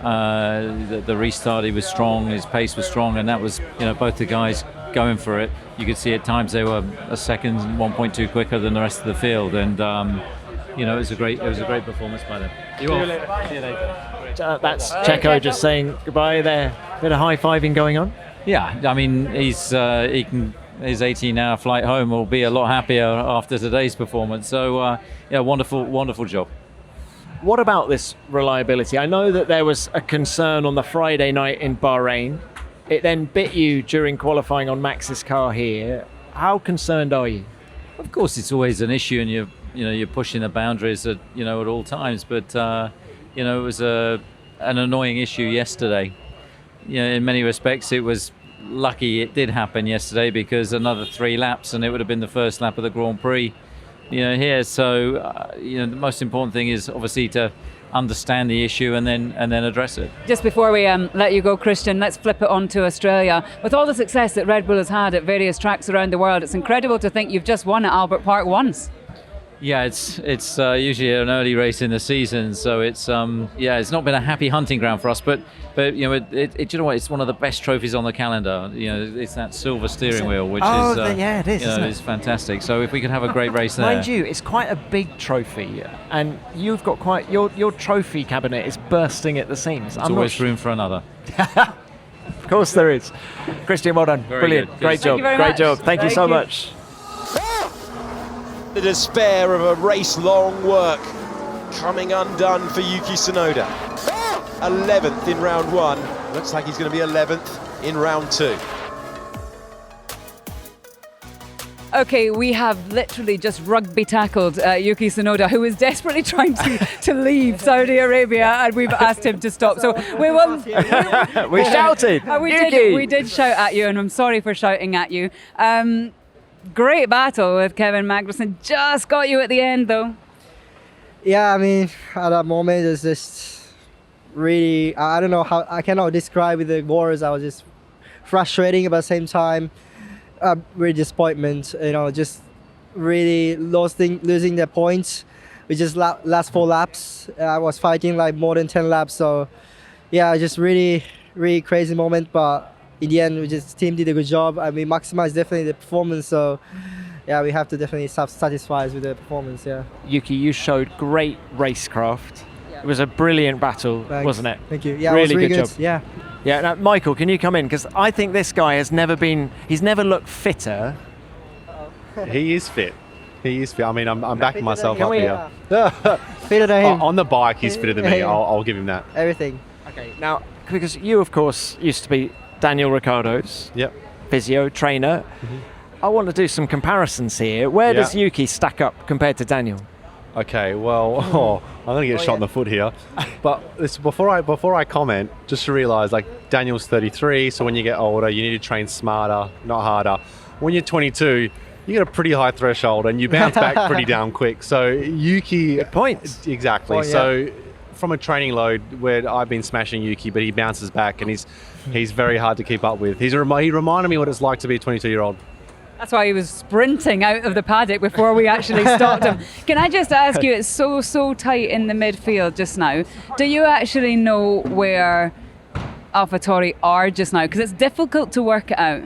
the restart, he was strong, his pace was strong, and that was, both the guys going for it. You could see at times they were a second, 1.2 quicker than the rest of the field, and it was a great performance by them. See you later. That's Checo just saying goodbye there. Bit of high-fiving going on. Yeah, I mean, his 18-hour flight home will be a lot happier after today's performance. So, wonderful job. What about this reliability? I know that there was a concern on the Friday night in Bahrain. It then bit you during qualifying on Max's car here. How concerned are you? Of course, it's always an issue, and you're pushing the boundaries at all times. But it was an annoying issue yesterday. In many respects, it was lucky it did happen yesterday, because another 3 laps and it would have been the first lap of the Grand Prix here. So the most important thing is obviously to understand the issue and then address it. Just before we let you go, Christian, let's flip it on to Australia. With all the success that Red Bull has had at various tracks around the world, it's incredible to think you've just won at Albert Park once. Yeah, it's usually an early race in the season, so it's not been a happy hunting ground for us. But it's one of the best trophies on the calendar. It's that silver steering wheel, which it is. It's fantastic. So if we could have a great race there. Mind you, it's quite a big trophy, and you've got quite your trophy cabinet is bursting at the seams. There's always room for another. Of course there is. Christian, well done. Very brilliant. good. Great job. Great job. Thank you so much. The despair of a race-long work coming undone for Yuki Tsunoda. 11th in round 1. Looks like he's going to be 11th in round 2. Okay, we have literally just rugby tackled Yuki Tsunoda, who is desperately trying to leave Saudi Arabia, and we've asked him to stop. So we will. We shouted. We did shout at you, and I'm sorry for shouting at you. Great battle with Kevin Magnussen. Just got you at the end, though. Yeah, I mean, at that moment, it's just really, I don't know how, I cannot describe with the words. I was just frustrating, but at the same time, really disappointment, just really losing the points. We just last 4 laps. I was fighting like more than 10 laps. So, yeah, just really, really crazy moment, but in the end, team did a good job. I mean, maximized definitely the performance. So, yeah, we have to definitely satisfy us with the performance. Yeah. Yuki, you showed great racecraft. Yeah. It was a brilliant battle, wasn't it? Thank you. Yeah, really, really good job. Yeah. Yeah. Now, Michael, can you come in? Because I think this guy he's never looked fitter. He is fit. I mean, I'm backing myself up here. Fitter than him. On the bike, he's fitter than me. I'll give him that. Everything. Okay, now, because you, of course, used to be Daniel Ricciardo's Yep. physio, trainer, I want to do some comparisons here. Where does Yeah. Yuki stack up compared to Daniel? Okay, well, I'm going to get shot in the foot here. But before I comment, just to realise, like, Daniel's 33, so when you get older, you need to train smarter, not harder. When you're 22, you get a pretty high threshold and you bounce back pretty damn quick. So Yuki... Good points. Exactly. Oh, yeah. So from a training load where I've been smashing Yuki, but he bounces back and he's very hard to keep up with. He reminded me what it's like to be a 22-year-old. That's why he was sprinting out of the paddock before we actually stopped him. Can I just ask you, it's so tight in the midfield just now. Do you actually know where AlphaTauri are just now? Because it's difficult to work it out.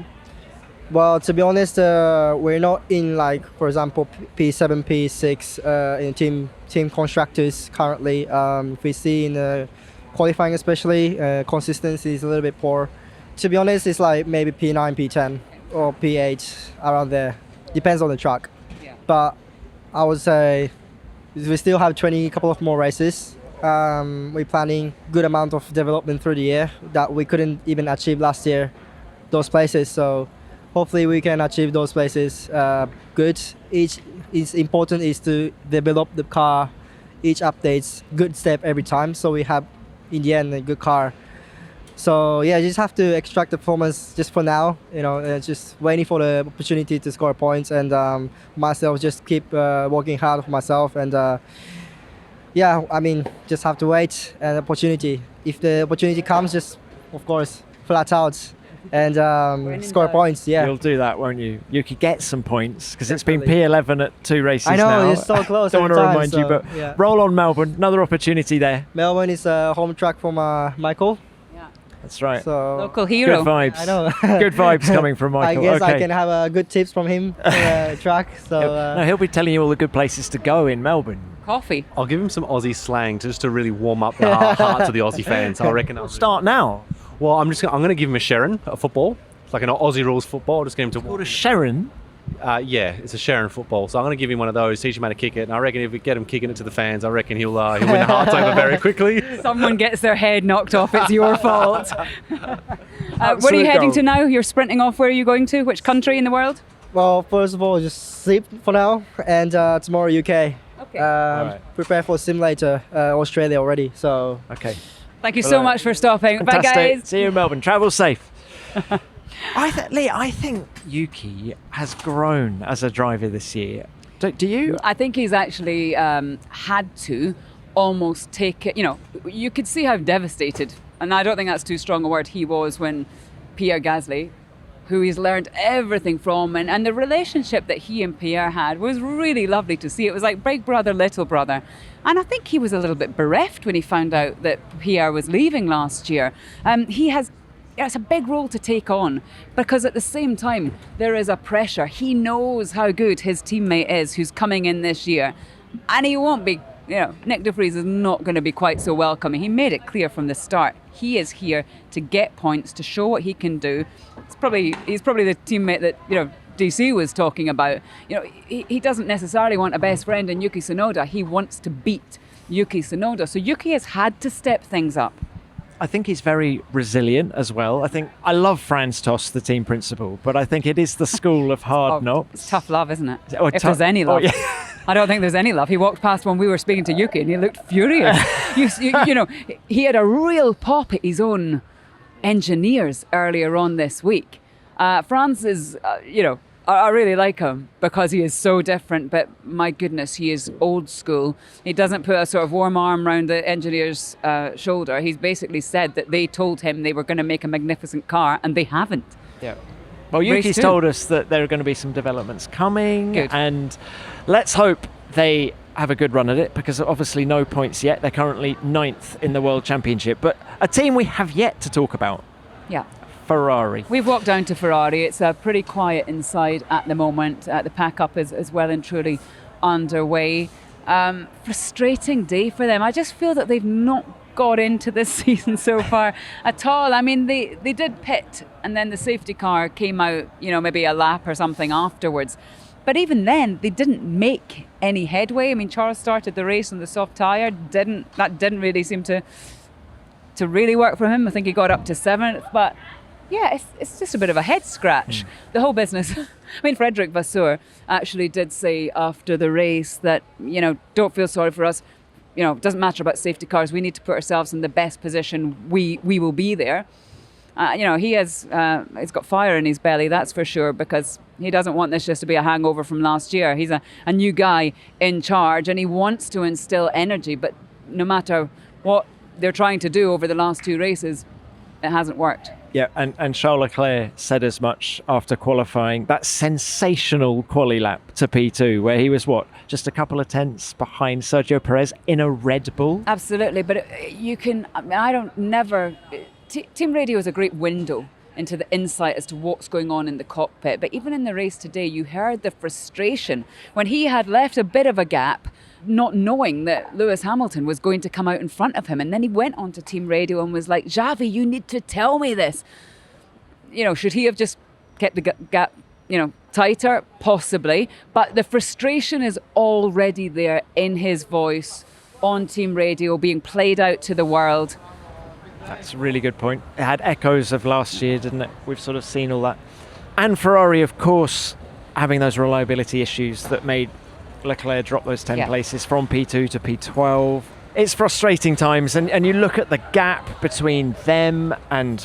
Well, to be honest, we're not in, like, for example, P7, P6 in team constructors currently. If we see in qualifying especially, consistency is a little bit poor. To be honest, it's like maybe P9, P10 or P8 around there. Depends on the track. Yeah. But I would say we still have couple of more races. We're planning good amount of development through the year that we couldn't even achieve last year, those places. So hopefully we can achieve those places good. Each is important is to develop the car, each updates, good step every time. So we have, in the end, a good car. So yeah, you just have to extract the performance just for now. Just waiting for the opportunity to score points, and myself just keep working hard for myself. And yeah, I mean, just have to wait an opportunity. If the opportunity comes, just of course flat out and score points. Yeah, You'll do that, won't you? Yuki, get some points, because it's been P11 at 2 races I know, now. it's so close. Don't want to every time, remind you, so, but yeah. roll on Melbourne. Another opportunity there. Melbourne is a home track from Michael. That's right. So Local hero. Good vibes. I know. Good vibes coming from Michael. I guess okay. I can have good tips from him for the track. So No, he'll be telling you all the good places to go in Melbourne. Coffee. I'll give him some Aussie slang just to really warm up the hearts of the Aussie fans. I reckon I'll Start now. Well, I'm going to give him a Sharon, a football. It's like an Aussie rules football. I'll just get him to Called a Sharon. yeah, it's a Sharon football. So I'm going to give him one of those, teach him how to kick it. And I reckon if we get him kicking it to the fans, I reckon he'll win the hearts over very quickly. Someone gets their head knocked off, it's your fault. Where are Absolute you heading goal. to now? You're sprinting off. Where are you going to? Which country in the world? well, first of all, just sleep for now, and tomorrow UK. Okay. right. Prepare for simulator Australia already. So Okay. Thank you so much for stopping. Bye, Fantastic. guys. See you in Melbourne. Travel safe. Lee, I think Yuki has grown as a driver this year. Do you? I think he's actually had to almost take it. You could see how devastated, and I don't think that's too strong a word, he was when Pierre Gasly, who he's learned everything from, and the relationship that he and Pierre had was really lovely to see. It was like big brother, little brother. And I think he was a little bit bereft when he found out that Pierre was leaving last year. It's a big role to take on, because at the same time, there is a pressure. He knows how good his teammate is who's coming in this year. And he won't be, Nick de Vries is not going to be quite so welcoming. He made it clear from the start. He is here to get points, to show what he can do. He's probably the teammate that, DC was talking about. He doesn't necessarily want a best friend in Yuki Tsunoda. He wants to beat Yuki Tsunoda. So Yuki has had to step things up. I think he's very resilient as well. I love Franz Tost, the team principal, but I think it is the school of hard knocks. It's tough love, isn't it? Oh, if there's any love. Oh, yeah. I don't think there's any love. He walked past when we were speaking to Yuki and he looked furious. He had a real pop at his own engineers earlier on this week. Franz is, I really like him because he is so different, but my goodness, he is old school. He doesn't put a sort of warm arm around the engineer's shoulder. He's basically said that they told him they were going to make a magnificent car, and they haven't. Yeah. Well, Yuki's told us that there are going to be some developments coming, Good. and let's hope they have a good run at it, because obviously no points yet. They're currently 9th in the World Championship, but a team we have yet to talk about. Yeah. Ferrari. We've walked down to Ferrari. It's pretty quiet inside at the moment. The pack-up is well and truly underway. Frustrating day for them. I just feel that they've not got into this season so far at all. I mean, they did pit, and then the safety car came out, maybe a lap or something afterwards. But even then, they didn't make any headway. I mean, Charles started the race on the soft tyre. That didn't really seem to to really work for him. I think he got up to 7th, but yeah, it's just a bit of a head scratch. The whole business. I mean, Frederick Vasseur actually did say after the race that, don't feel sorry for us. It doesn't matter about safety cars. We need to put ourselves in the best position. We will be there. He's got fire in his belly, that's for sure, because he doesn't want this just to be a hangover from last year. He's a new guy in charge, and he wants to instill energy, but no matter what they're trying to do over the last 2 races, it hasn't worked. Yeah, and Charles Leclerc said as much after qualifying. That sensational quali lap to P2, where he was, just a couple of tenths behind Sergio Perez in a Red Bull? Absolutely, but Team radio is a great window into the insight as to what's going on in the cockpit. But even in the race today, you heard the frustration when he had left a bit of a gap, not knowing that Lewis Hamilton was going to come out in front of him. And then he went onto team radio and was like, Xavi, you need to tell me this. Should he have just kept the gap, tighter? Possibly. But the frustration is already there in his voice on team radio, being played out to the world. That's a really good point. It had echoes of last year, didn't it? We've sort of seen all that. And Ferrari, of course, having those reliability issues that made Leclerc drop those 10 places from P2 to P12. It's frustrating times, and you look at the gap between them and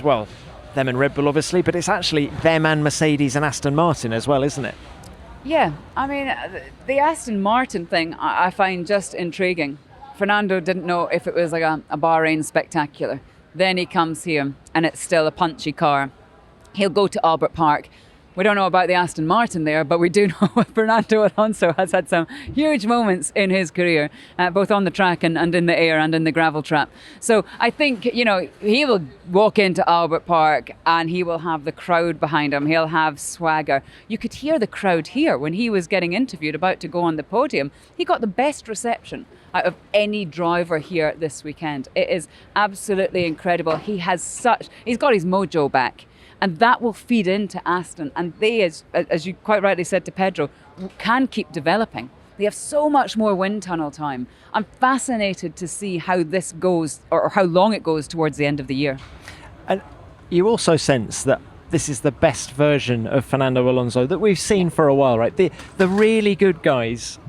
Red Bull, obviously, but it's actually them and Mercedes and Aston Martin as well, isn't it? Yeah, I mean, the Aston Martin thing I find just intriguing. Fernando didn't know if it was like a Bahrain spectacular. Then he comes here and it's still a punchy car. He'll go to Albert Park. We don't know about the Aston Martin there, but we do know Fernando Alonso has had some huge moments in his career, both on the track and in the air and in the gravel trap. So I think, he will walk into Albert Park and he will have the crowd behind him. He'll have swagger. You could hear the crowd here when he was getting interviewed, about to go on the podium. He got the best reception out of any driver here this weekend. It is absolutely incredible. He's got his mojo back. And that will feed into Aston. And they, as you quite rightly said to Pedro, can keep developing. They have so much more wind tunnel time. I'm fascinated to see how this goes, or how long it goes towards the end of the year. And you also sense that this is the best version of Fernando Alonso that we've seen for a while, right? The really good guys,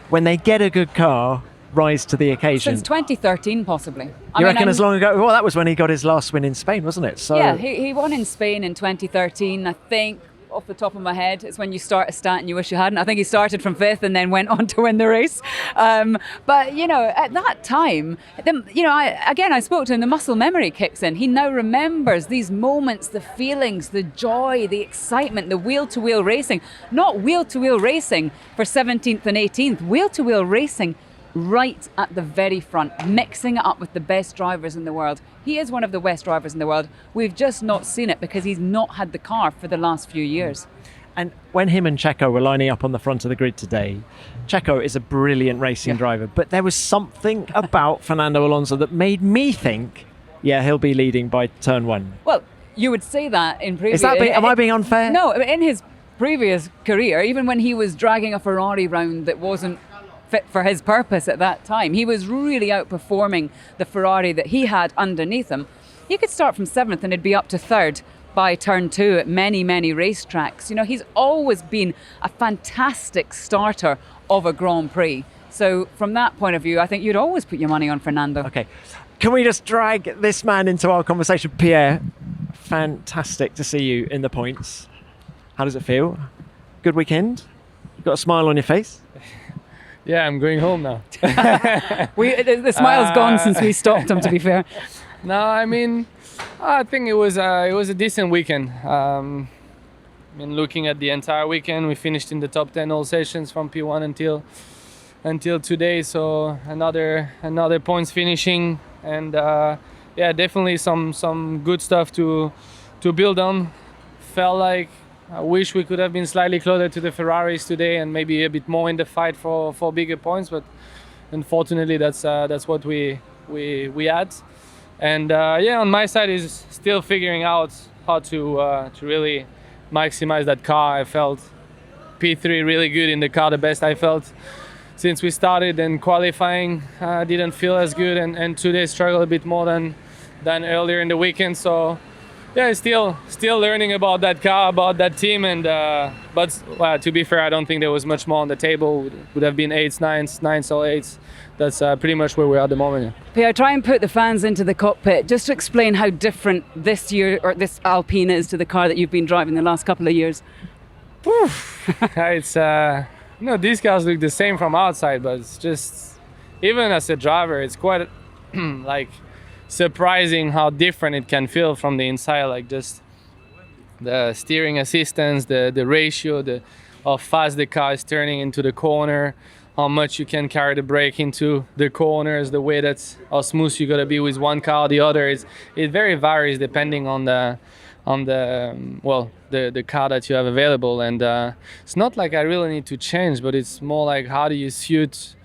when they get a good car, rise to the occasion. Since 2013, possibly. You reckon as long ago? Well, that was when he got his last win in Spain, wasn't it? So yeah, he won in Spain in 2013. I think, off the top of my head, it's when you start a stat and you wish you hadn't. I think he started from 5th and then went on to win the race. But, at that time, I spoke to him, the muscle memory kicks in. He now remembers these moments, the feelings, the joy, the excitement, the wheel-to-wheel racing. Not wheel-to-wheel racing for 17th and 18th, wheel-to-wheel racing right at the very front, mixing it up with the best drivers in the world. He is one of the best drivers in the world. We've just not seen it because he's not had the car for the last few years. And when him and Checo were lining up on the front of the grid today, Checo is a brilliant racing driver, but there was something about Fernando Alonso that made me think, he'll be leading by turn 1. Well, you would say that in previous... Am I being unfair? No, in his previous career, even when he was dragging a Ferrari round that wasn't fit for his purpose at that time, he was really outperforming the Ferrari that he had underneath him. He could start from 7th and it'd be up to 3rd by turn 2 at many, many racetracks. He's always been a fantastic starter of a Grand Prix. So from that point of view, I think you'd always put your money on Fernando. Okay. Can we just drag this man into our conversation? Pierre, fantastic to see you in the points. How does it feel? Good weekend? You got a smile on your face? Yeah, I'm going home now. The smile's gone since we stopped him, to be fair. No, I think it was a decent weekend. Looking at the entire weekend, we finished in the top 10 all sessions from P1 until today. So another points finishing, and definitely some good stuff to build on. Felt like I wish we could have been slightly closer to the Ferraris today and maybe a bit more in the fight for bigger points, but unfortunately that's what we had. And on my side is still figuring out how to really maximize that car. I felt P3 really good in the car, the best I felt since we started, and qualifying didn't feel as good, and today struggled a bit more than than earlier in the weekend. So yeah, still learning about that car, about that team, and but well, to be fair, I don't think there was much more on the table. Would have been 8s, 9s or 8s. That's pretty much where we are at the moment. Pierre, try and put the fans into the cockpit. Just to explain how different this year or this Alpine is to the car that you've been driving the last couple of years. It's these cars look the same from outside, but it's just, even as a driver, it's quite like surprising how different it can feel from the inside. Like just the steering assistance, the ratio, how fast the car is turning into the corner, how much you can carry the brake into the corners, the way that's how smooth you gotta be with one car or the other. It very varies depending on the car that you have available, and it's not like I really need to change, but it's more like how do you suit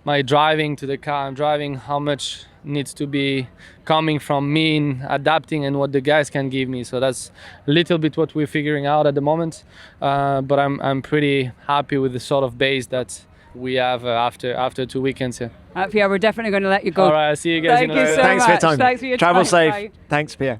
my driving to the car I'm driving, how much needs to be coming from me in adapting and what the guys can give me. So that's a little bit what we're figuring out at the moment, but I'm pretty happy with the sort of base that we have after 2 weekends here. Pierre, we're definitely going to let you go. All right, I'll see you guys. Thank you so Thanks much. for your time. Thanks for your Travel time. safe. Bye. Thanks, Pierre.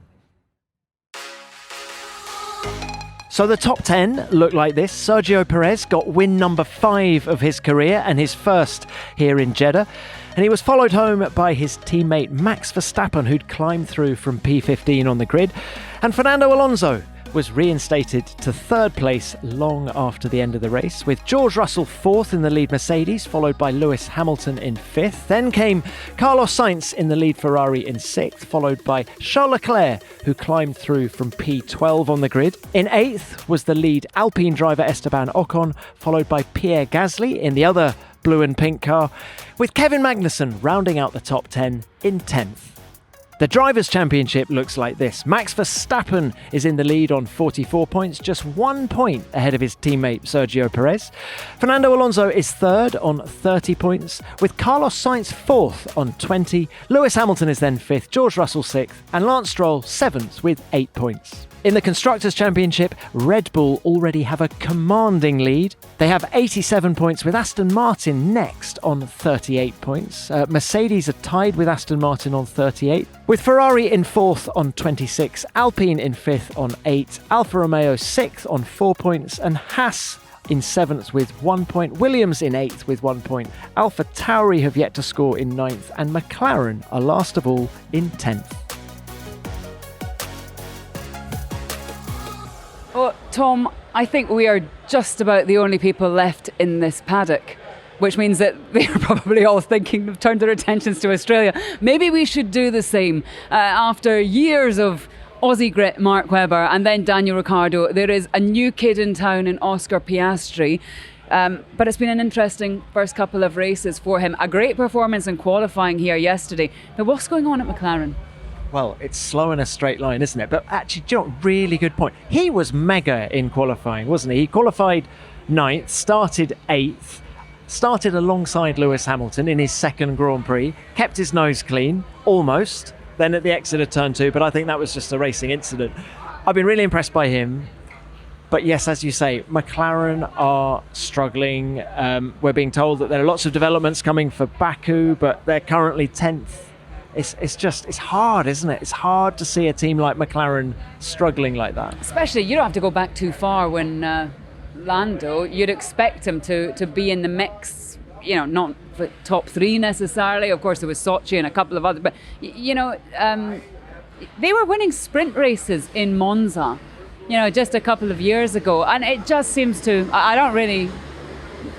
So the top 10 looked like this. Sergio Perez got win number 5 of his career and his first here in Jeddah. And he was followed home by his teammate Max Verstappen, who'd climbed through from P15 on the grid. And Fernando Alonso was reinstated to third place long after the end of the race, with George Russell fourth in the lead Mercedes, followed by Lewis Hamilton in fifth. Then came Carlos Sainz in the lead Ferrari in sixth, followed by Charles Leclerc, who climbed through from P12 on the grid. In eighth was the lead Alpine driver Esteban Ocon, followed by Pierre Gasly in the other blue and pink car, with Kevin Magnussen rounding out the top 10 in 10th. The Drivers' Championship looks like this. Max Verstappen is in the lead on 44 points, just 1 point ahead of his teammate Sergio Perez. Fernando Alonso is third on 30 points, with Carlos Sainz fourth on 20. Lewis Hamilton is then fifth, George Russell sixth, and Lance Stroll seventh with 8 points. In the Constructors' Championship, Red Bull already have a commanding lead. They have 87 points, with Aston Martin next on 38 points. Mercedes are tied with Aston Martin on 38, with Ferrari in fourth on 26, Alpine in fifth on 8, Alfa Romeo sixth on 4 points, and Haas in seventh with 1 point, Williams in eighth with 1 point, Alpha Tauri have yet to score in ninth, and McLaren are last of all in 10th. Oh, Tom, I think we are just about the only people left in this paddock, which means that they're probably all thinking they've turned their attentions to Australia. Maybe we should do the same. After years of Aussie grit Mark Webber and then Daniel Ricciardo, there is a new kid in town in Oscar Piastri. But it's been an interesting first couple of races for him. A great performance in qualifying here yesterday. But what's going on at McLaren? Well, it's slow in a straight line, isn't it? But actually, do you know what? Really good point. He was mega in qualifying, wasn't he? He qualified 9th, started 8th, started alongside Lewis Hamilton in his second Grand Prix, kept his nose clean, almost, then at the exit of turn 2, but I think that was just a racing incident. I've been really impressed by him. But yes, as you say, McLaren are struggling. We're being told that there are lots of developments coming for Baku, but they're currently 10th. It's hard, isn't it? It's hard to see a team like McLaren struggling like that. Especially, you don't have to go back too far when Lando, you'd expect him to be in the mix, you know, not for top 3 necessarily. Of course, there was Sochi and a couple of others, but, you know, they were winning sprint races in Monza, you know, just a couple of years ago. And it just seems to, I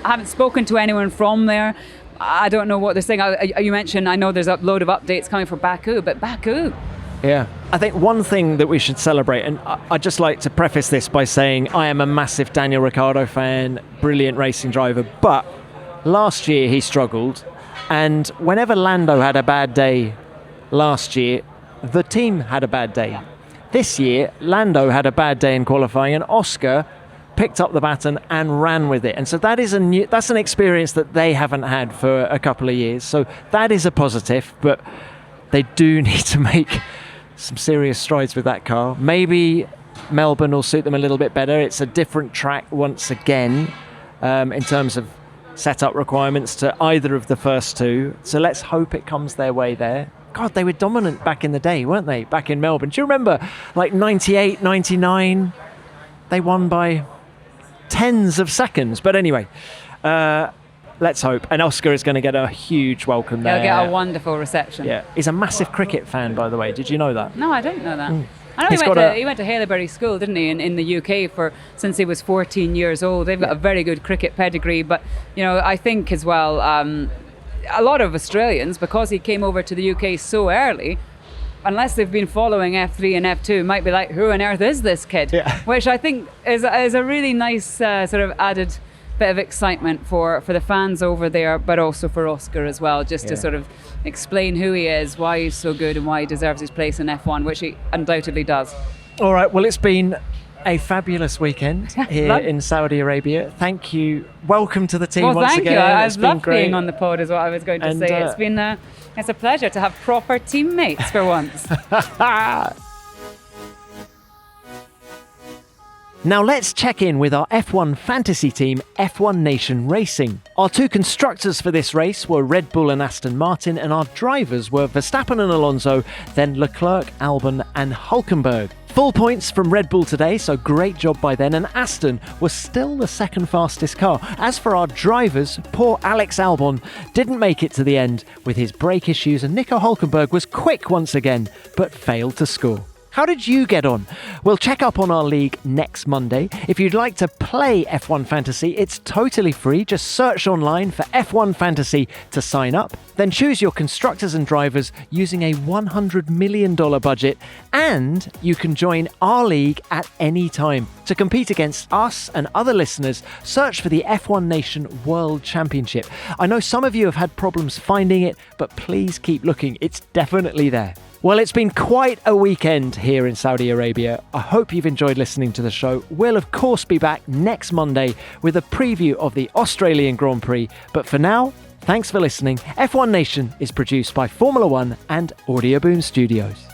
haven't spoken to anyone from there. I don't know what they're saying. You mentioned, I know there's a load of updates coming for Baku, but Baku. Yeah. I think one thing that we should celebrate, and I'd just like to preface this by saying I am a massive Daniel Ricciardo fan, brilliant racing driver, but last year he struggled, and whenever Lando had a bad day last year, the team had a bad day. This year, Lando had a bad day in qualifying, and Oscar picked up the baton and ran with it. And so that's an experience that they haven't had for a couple of years. So that is a positive, but they do need to make some serious strides with that car. Maybe Melbourne will suit them a little bit better. It's a different track once again in terms of setup requirements to either of the first two. So let's hope it comes their way there. God, they were dominant back in the day, weren't they? Back in Melbourne. Do you remember, like 98, 99? They won by tens of seconds. But anyway, let's hope. And Oscar is going to get a huge welcome there. He'll get a wonderful reception. Yeah, he's a massive cricket fan, by the way. Did you know that? No, I didn't know that. I know he went to Haileybury School, didn't he, in the UK since he was 14 years old. They've got a very good cricket pedigree, but I think as well, a lot of Australians, because he came over to the UK so early, unless they've been following F3 and F2, might be like, who on earth is this kid? Yeah. Which I think is a really nice sort of added bit of excitement for the fans over there, but also for Oscar as well, just to sort of explain who he is, why he's so good and why he deserves his place in F1, which he undoubtedly does. All right, well, it's been a fabulous weekend here in Saudi Arabia. Thank you. Welcome to the team once again. again. I've loved being on the pod is what I was going to say. It's a pleasure to have proper teammates for once. Now let's check in with our F1 fantasy team, F1 Nation Racing. Our two constructors for this race were Red Bull and Aston Martin, and our drivers were Verstappen and Alonso, then Leclerc, Albon and Hülkenberg. Full points from Red Bull today, so great job by them, and Aston was still the second fastest car. As for our drivers, poor Alex Albon didn't make it to the end with his brake issues, and Nico Hülkenberg was quick once again, but failed to score. How did you get on? We'll check up on our league next Monday. If you'd like to play F1 Fantasy, it's totally free. Just search online for F1 Fantasy to sign up. Then choose your constructors and drivers using a $100 million budget, and you can join our league at any time. To compete against us and other listeners, search for the F1 Nation World Championship. I know some of you have had problems finding it, but please keep looking. It's definitely there. Well, it's been quite a weekend here in Saudi Arabia. I hope you've enjoyed listening to the show. We'll, of course, be back next Monday with a preview of the Australian Grand Prix. But for now, thanks for listening. F1 Nation is produced by Formula One and Audio Boom Studios.